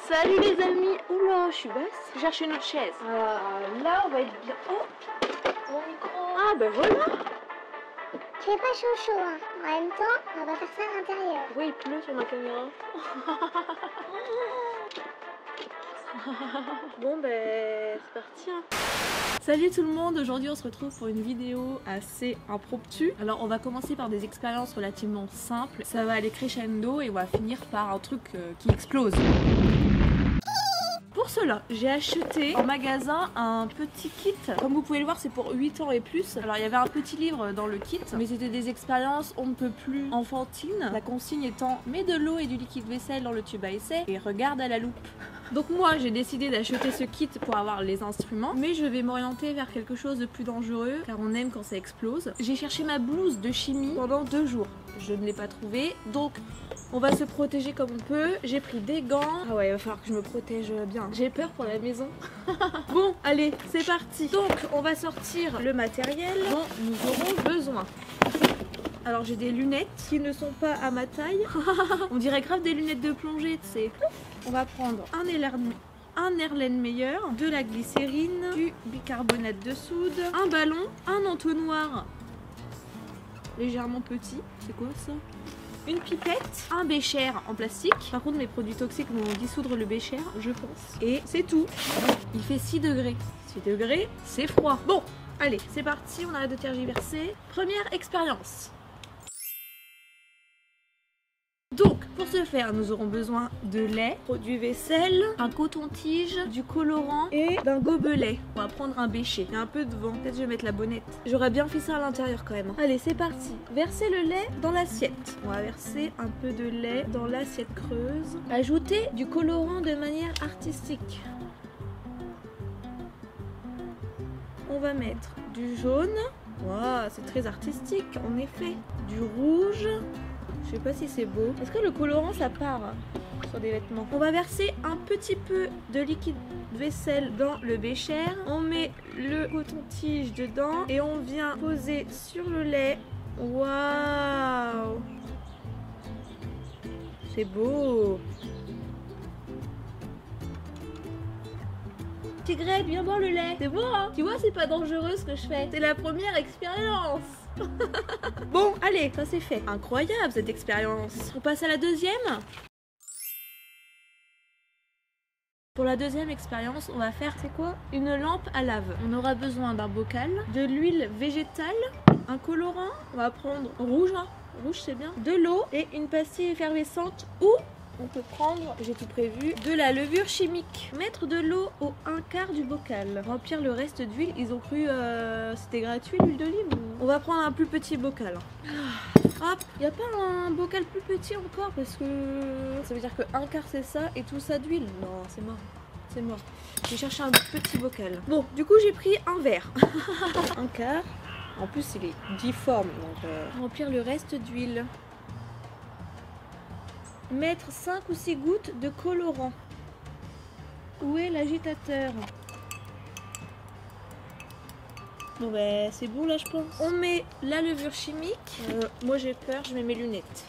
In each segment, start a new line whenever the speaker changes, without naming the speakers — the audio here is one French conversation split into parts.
Salut les amis. Oula, je suis basse. Je cherche une autre chaise. Là, on va être bien. Oh, mon micro. Ah, ben voilà.
J'ai pas chaud, hein. En même temps, on va faire ça à l'intérieur.
Oui, il pleut sur ma caméra. Bon, ben, c'est parti. Hein. Salut tout le monde, aujourd'hui on se retrouve pour une vidéo assez impromptue. Alors on va commencer par des expériences relativement simples. Ça va aller crescendo et on va finir par un truc qui explose. Pour cela, j'ai acheté en magasin un petit kit. Comme vous pouvez le voir, c'est pour 8 ans et plus. Alors il y avait un petit livre dans le kit, mais c'était des expériences on ne peut plus enfantines. La consigne étant mets de l'eau et du liquide vaisselle dans le tube à essai et regarde à la loupe. Donc moi j'ai décidé d'acheter ce kit pour avoir les instruments, mais je vais m'orienter vers quelque chose de plus dangereux car on aime quand ça explose. J'ai cherché ma blouse de chimie pendant 2 jours. Je ne l'ai pas trouvée, donc on va se protéger comme on peut. J'ai pris des gants. Ah ouais, il va falloir que je me protège bien. J'ai peur pour la maison. Bon, allez, c'est parti. Donc, on va sortir le matériel dont nous aurons besoin. Alors, j'ai des lunettes qui ne sont pas à ma taille. On dirait grave des lunettes de plongée, tu sais. On va prendre un Erlenmeyer, de la glycérine, du bicarbonate de soude, un ballon, un entonnoir légèrement petit. C'est quoi ça ? Une pipette, un bécher en plastique. Par contre mes produits toxiques vont dissoudre le bécher, je pense. Et c'est tout. Il fait 6 degrés. 6 degrés, c'est froid. Bon, allez, c'est parti, on arrête de tergiverser. Première expérience. Donc, pour ce faire, nous aurons besoin de lait, produit vaisselle, un coton-tige, du colorant et d'un gobelet. On va prendre un bécher. Il y a un peu de vent. Peut-être je vais mettre la bonnette. J'aurais bien fait ça à l'intérieur quand même. Allez, c'est parti. Versez le lait dans l'assiette. On va verser un peu de lait dans l'assiette creuse. Ajoutez du colorant de manière artistique. On va mettre du jaune. Waouh, c'est très artistique en effet. Du rouge. Je sais pas si c'est beau. Est-ce que le colorant ça part sur des vêtements? On va verser un petit peu de liquide vaisselle dans le bécher. On met le coton-tige dedans et on vient poser sur le lait. Waouh! C'est beau! Tigrette, viens boire le lait. C'est beau, hein? Tu vois, c'est pas dangereux ce que je fais. C'est la première expérience. Bon, allez, ça c'est fait. Incroyable cette expérience. On passe à la deuxième. Pour la deuxième expérience, on va faire, c'est quoi? Une lampe à lave. On aura besoin d'un bocal, de l'huile végétale, un colorant. On va prendre rouge, hein. Rouge c'est bien. De l'eau et une pastille effervescente ou on peut prendre, j'ai tout prévu, de la levure chimique. Mettre de l'eau au 1/4 du bocal. Remplir le reste d'huile. Ils ont cru c'était gratuit l'huile d'olive ou... On va prendre un plus petit bocal. Hop, il n'y a pas un bocal plus petit encore parce que ça veut dire que 1/4 c'est ça et tout ça d'huile. Non, c'est mort. C'est mort. Je vais chercher un petit bocal. Bon, du coup j'ai pris un verre. 1/4. En plus il est difforme donc remplir le reste d'huile. Mettre 5 ou 6 gouttes de colorant. Où est l'agitateur? Bon bah c'est bon là je pense. On met la levure chimique. Moi j'ai peur, je mets mes lunettes.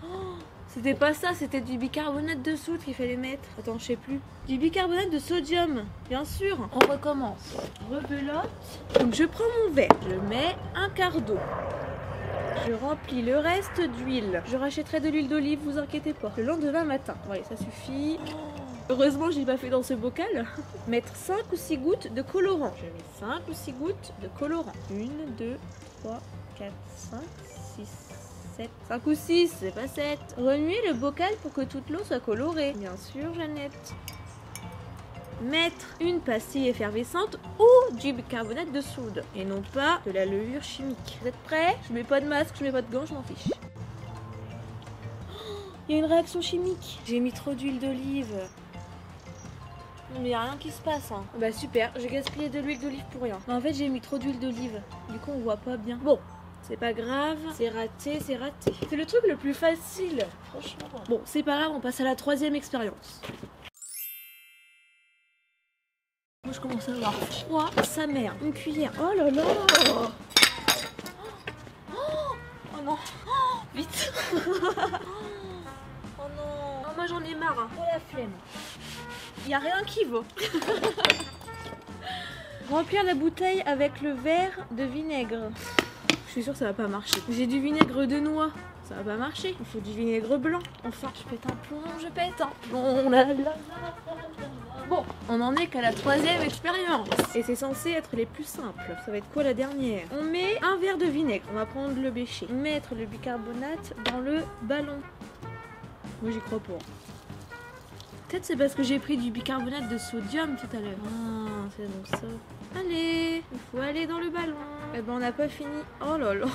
Oh, c'était pas ça, c'était du bicarbonate de soude qu'il fallait mettre. Attends, je sais plus. Du bicarbonate de sodium, bien sûr. On recommence. Rebelote. Donc je prends mon verre, je mets 1/4 d'eau. Je remplis le reste d'huile. Je rachèterai de l'huile d'olive, vous inquiétez pas. Le lendemain matin. Ouais, ça suffit. Heureusement, je l'ai pas fait dans ce bocal. Mettre 5 ou 6 gouttes de colorant. Je mets 5 ou 6 gouttes de colorant. 1, 2, 3, 4, 5, 6, 7. 5 ou 6, c'est pas 7. Remuez le bocal pour que toute l'eau soit colorée. Bien sûr, Jeannette. Mettre une pastille effervescente ou du bicarbonate de soude et non pas de la levure chimique. Vous êtes prêts? Je mets pas de masque, je mets pas de gants, je m'en fiche. Il y a une réaction chimique. J'ai mis trop d'huile d'olive. Non mais il n'y a rien qui se passe hein. Bah super, j'ai gaspillé de l'huile d'olive pour rien. Mais en fait j'ai mis trop d'huile d'olive. Du coup on voit pas bien. Bon, c'est pas grave, c'est raté, c'est raté. C'est le truc le plus facile, franchement. Bon, c'est pas grave, on passe à la troisième expérience. Moi je commence à avoir froid, sa mère, une cuillère. Oh là là. Oh non, oh, vite. Oh non. j'en ai marre. Hein. Oh la flemme. Y a rien qui vaut. Remplir la bouteille avec le verre de vinaigre. Je suis sûre que ça va pas marcher. J'ai du vinaigre de noix. Ça va pas marcher. Il faut du vinaigre blanc. Enfin, je pète un plomb, je pète un plomb. Bon, on en est qu'à la 3e expérience. Et c'est censé être les plus simples. Ça va être quoi la dernière? On met un verre de vinaigre. On va prendre le bécher. Mettre le bicarbonate dans le ballon. Moi, j'y crois pas. Peut-être c'est parce que j'ai pris du bicarbonate de sodium tout à l'heure. Ah, c'est donc ça. Allez, il faut aller dans le ballon. Eh ben on n'a pas fini. Oh là là.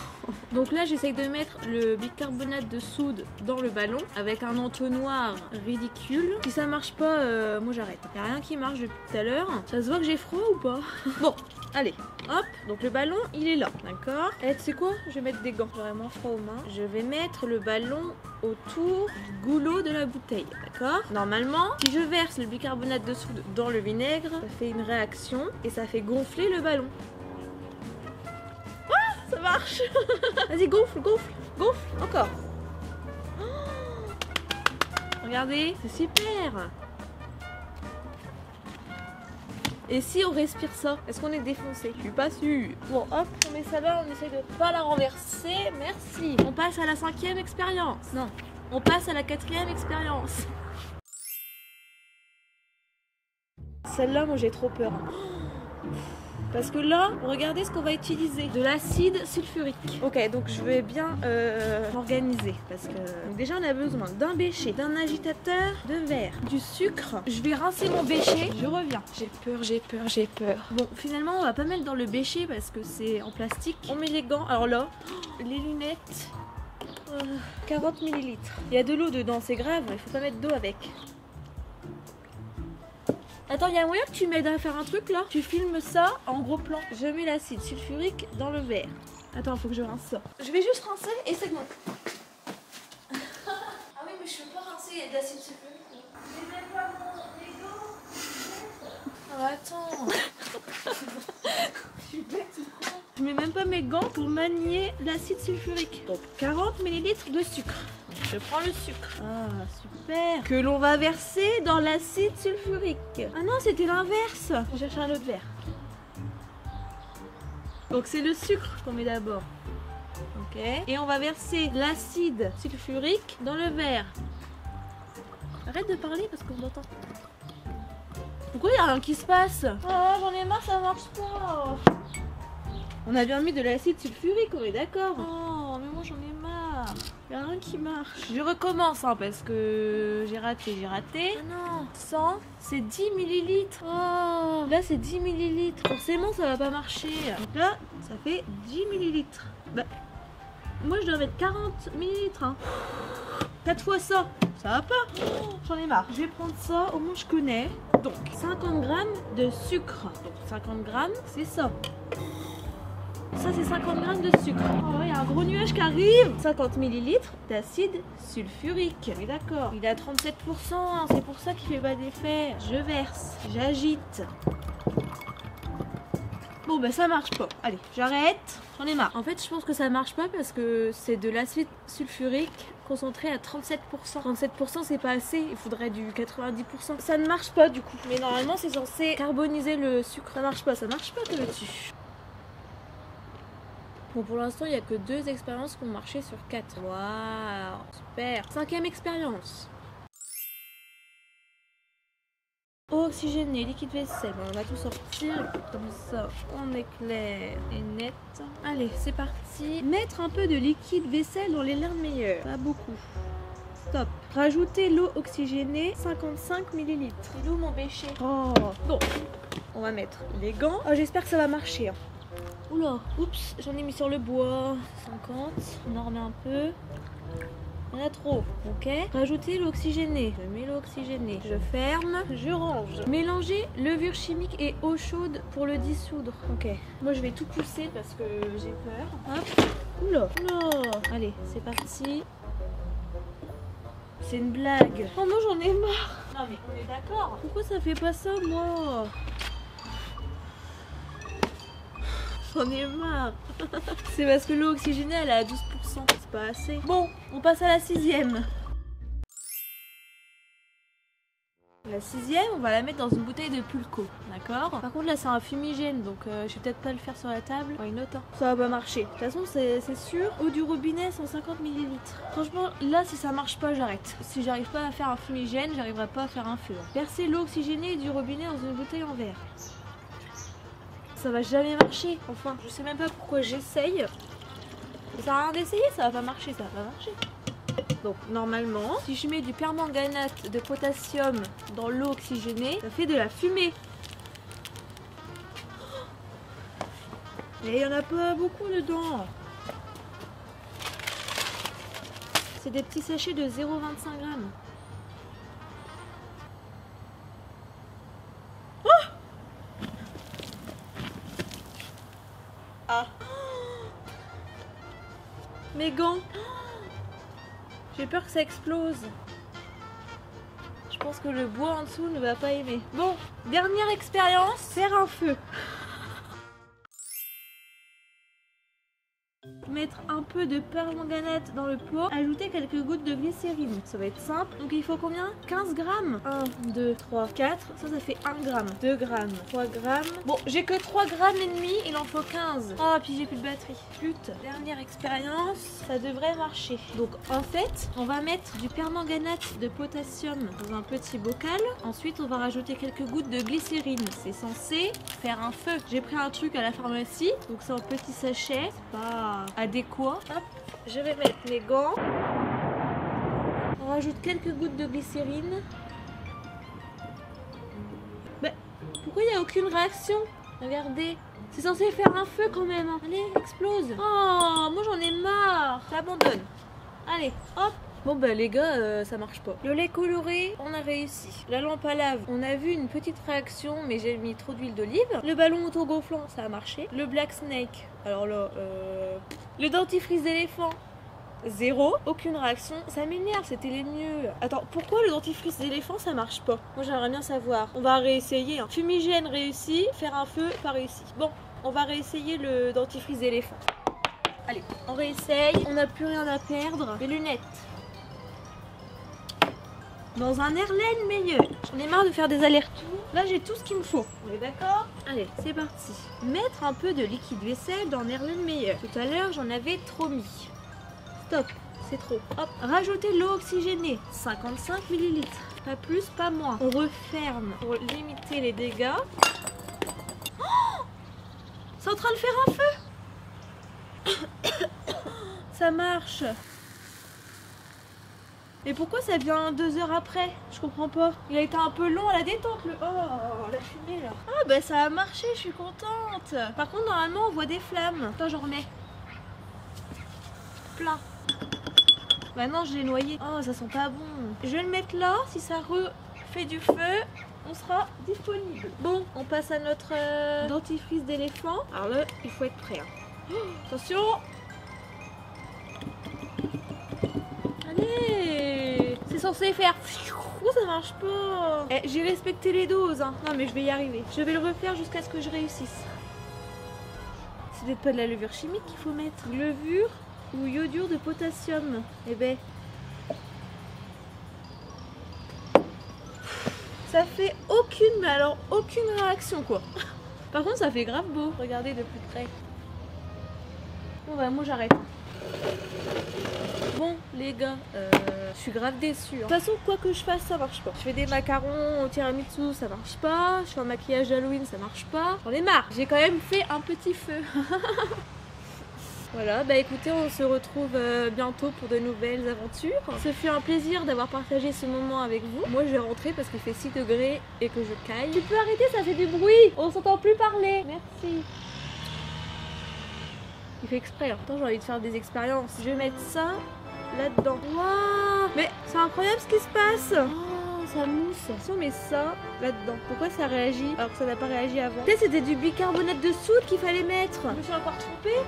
Donc là j'essaye de mettre le bicarbonate de soude dans le ballon avec un entonnoir ridicule. Si ça marche pas, moi j'arrête. Y a rien qui marche depuis tout à l'heure. Ça se voit que j'ai froid ou pas? Bon, allez, hop. Donc le ballon il est là, d'accord. Et tu sais quoi? Je vais mettre des gants. J'aurai moins froid aux mains. Je vais mettre le ballon autour du goulot de la bouteille, d'accord. Normalement, si je verse le bicarbonate de soude dans le vinaigre, ça fait une réaction et ça fait gonfler le ballon. Ah, ça marche. Vas-y, gonfle, gonfle, gonfle, encore. Oh, regardez, c'est super. Et si on respire ça, est-ce qu'on est défoncé? Je suis pas sûre. Bon, hop, on met ça là, on essaye de pas la renverser. Merci. On passe à la 5e expérience. Non, on passe à la 4e expérience. Celle-là, moi j'ai trop peur. Parce que là, regardez ce qu'on va utiliser. De l'acide sulfurique. Ok, donc je vais bien m'organiser. Parce que donc déjà, on a besoin d'un bécher, d'un agitateur, de verre, du sucre. Je vais rincer mon bécher. Je reviens. J'ai peur, j'ai peur, j'ai peur. Bon, finalement, on va pas mettre dans le bécher parce que c'est en plastique. On met les gants. Alors là, les lunettes. 40 ml. Il y a de l'eau dedans, c'est grave. Il faut pas mettre d'eau avec. Attends, il y a moyen que tu m'aides à faire un truc là? Tu filmes ça en gros plan. Je mets l'acide sulfurique dans le verre. Attends, faut que je rince ça. Je vais juste rincer et c'est bon. Ah oui, mais je peux pas rincer, il y a de l'acide sulfurique. J'ai même pas mon gants. Oh, attends. Je suis bête ou quoi? Je mets même pas mes gants pour manier l'acide sulfurique. Donc 40 ml de sucre. Je prends le sucre. Ah, super. Que l'on va verser dans l'acide sulfurique. Ah non, c'était l'inverse. Je cherche un autre verre. Donc c'est le sucre qu'on met d'abord. Ok. Et on va verser l'acide sulfurique dans le verre. Arrête de parler parce qu'on entend. Pourquoi il n'y a rien qui se passe? Oh, j'en ai marre, ça marche pas. On a bien mis de l'acide sulfurique, on est d'accord. Oh, mais moi j'en ai marre. Il n'y a rien qui marche. Je recommence hein, parce que j'ai raté. Ah non, 100, c'est 10 ml. Oh, là c'est 10 ml. Forcément ça va pas marcher. Donc là, ça fait 10 ml. Bah, moi je dois mettre 40 ml. Hein. 4 fois ça, ça va pas. Oh, j'en ai marre. Je vais prendre ça, au moins je connais. Donc 50 grammes de sucre. Donc 50 grammes, c'est ça. Ça c'est 50 grammes de sucre. Oh, il y a un gros nuage qui arrive. 50 ml d'acide sulfurique. Mais d'accord, il est à 37%, c'est pour ça qu'il fait pas d'effet. Je verse, j'agite. Bon bah ça marche pas. Allez, j'arrête. J'en ai marre. En fait je pense que ça marche pas parce que c'est de l'acide sulfurique concentré à 37%. 37% c'est pas assez, il faudrait du 90%. Ça ne marche pas du coup. Mais normalement c'est censé carboniser le sucre. Ça marche pas que là-dessus. Bon, pour l'instant, il n'y a que 2 expériences qui ont marché sur 4. Waouh, super. 5e expérience. Eau oxygénée, liquide vaisselle. Bon, on va tout sortir. Comme ça, on est clair et net. Allez, c'est parti. Mettre un peu de liquide vaisselle dans les larmes meilleures. Pas beaucoup. Stop. Rajouter l'eau oxygénée, 55 ml. C'est l'eau mon bécher. Oh, bon. On va mettre les gants. Oh, j'espère que ça va marcher. Hein. Oula, oups, j'en ai mis sur le bois. 50, on en remet un peu. Il y en a trop, ok. Rajouter l'oxygéné. Je mets l'oxygéné. Je ferme, je range. Mélanger levure chimique et eau chaude pour le dissoudre. Ok. Moi je vais tout pousser parce que j'ai peur. Hop. Oula, oula. Allez, c'est parti. C'est une blague. Oh non, j'en ai marre. Non mais on est d'accord. Pourquoi ça fait pas ça, moi? J'en ai marre. C'est parce que l'eau oxygénée elle est à 12%. C'est pas assez. Bon, on passe à la 6e. La 6e, on va la mettre dans une bouteille de Pulco, d'accord? Par contre là c'est un fumigène, donc je vais peut-être pas le faire sur la table. Why not, hein. Ça va pas marcher. De toute façon c'est sûr. Eau du robinet 150 ml. Franchement là si ça marche pas j'arrête. Si j'arrive pas à faire un fumigène, j'arriverai pas à faire un feu. Verser l'eau oxygénée du robinet dans une bouteille en verre. Ça va jamais marcher. Enfin, je sais même pas pourquoi j'essaye. Ça sert à rien d'essayer, ça va pas marcher, ça va pas marcher. Donc normalement, si je mets du permanganate de potassium dans l'eau oxygénée, ça fait de la fumée. Et il y en a pas beaucoup dedans. C'est des petits sachets de 0,25 grammes. Oh! Ah! Mes gants! J'ai peur que ça explose. Je pense que le bois en dessous ne va pas aimer. Bon, dernière expérience, faire un feu. Mettre un peu de permanganate dans le pot, ajouter quelques gouttes de glycérine. Ça va être simple. Donc il faut combien? 15 grammes. 1, 2, 3, 4. Ça fait 1 gramme. 2 grammes. 3 grammes. Bon, j'ai que 3 grammes et demi. Il en faut 15. Oh, puis j'ai plus de batterie. Flûte. Dernière expérience. Ça devrait marcher. Donc en fait, on va mettre du permanganate de potassium dans un petit bocal. Ensuite, on va rajouter quelques gouttes de glycérine. C'est censé faire un feu. J'ai pris un truc à la pharmacie. Donc c'est en petit sachet. C'est pas adéquat. Hop, je vais mettre mes gants. On rajoute quelques gouttes de glycérine. Mais pourquoi il n'y a aucune réaction? Regardez, c'est censé faire un feu quand même. Allez, explose. Oh, moi j'en ai marre. J'abandonne. Allez, hop. Bon bah les gars, ça marche pas. Le lait coloré, on a réussi. La lampe à lave, on a vu une petite réaction, mais j'ai mis trop d'huile d'olive. Le ballon autogonflant, ça a marché. Le Black Snake, alors là, le dentifrice d'éléphant, 0. Aucune réaction. Ça m'énerve, c'était les mieux. Attends, pourquoi le dentifrice d'éléphant, ça marche pas? Moi j'aimerais bien savoir. On va réessayer. Hein. Fumigène réussi, faire un feu, pas réussi. Bon, on va réessayer le dentifrice d'éléphant. Allez, on réessaye. On n'a plus rien à perdre. Les lunettes. Dans un Erlen meilleur. J'en ai marre de faire des allers-retours. Là, j'ai tout ce qu'il me faut. On est d'accord? Allez, c'est parti. Mettre un peu de liquide vaisselle dans Erlen meilleur. Tout à l'heure, j'en avais trop mis. Stop, c'est trop. Hop, rajouter l'eau oxygénée. 55 ml. Pas plus, pas moins. On referme pour limiter les dégâts. Oh, c'est en train de faire un feu. Ça marche. Et pourquoi ça vient 2 heures après? Je comprends pas. Il a été un peu long à la détente le... Oh, la fumée là. Ah bah ça a marché, je suis contente. Par contre normalement on voit des flammes. Attends, j'en remets. Plein. Bah non, je l'ai noyé. Oh, ça sent pas bon. Je vais le mettre là. Si ça refait du feu, on sera disponible. Bon, on passe à notre dentifrice d'éléphant. Alors là, il faut être prêt. Hein. Oh, attention. Allez, c'est censé faire... Oh, ça marche pas. Eh, j'ai respecté les doses. Hein. Non, mais je vais y arriver. Je vais le refaire jusqu'à ce que je réussisse. C'est peut-être pas de la levure chimique qu'il faut mettre. Levure ou iodure de potassium. Eh ben... Ça fait aucune, mais alors aucune réaction quoi. Par contre, ça fait grave beau. Regardez de plus près. Bon bah moi j'arrête. Bon les gars, je suis grave déçue. De toute façon, quoi que je fasse, ça marche pas. Je fais des macarons au tiramisu, ça marche pas. Je fais un maquillage d'Halloween, ça marche pas. J'en ai marre. J'ai quand même fait un petit feu. Voilà, bah écoutez, on se retrouve bientôt pour de nouvelles aventures. Ce fut un plaisir d'avoir partagé ce moment avec vous. Moi je vais rentrer parce qu'il fait 6 degrés et que je caille. Tu peux arrêter, ça fait du bruit. On s'entend plus parler. Merci. Il fait exprès. Attends, j'ai envie de faire des expériences. Je vais mettre ça là-dedans. Waouh! Mais c'est incroyable ce qui se passe. Oh, ça mousse. Si on met ça là-dedans, pourquoi ça réagit alors que ça n'a pas réagi avant? Peut-être c'était du bicarbonate de soude qu'il fallait mettre. Je me suis encore trompée.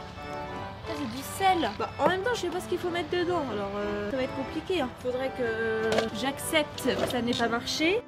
C'est du sel. Bah, en même temps, je sais pas ce qu'il faut mettre dedans. Alors, ça va être compliqué. Hein. Faudrait que j'accepte que ça n'ait pas marché.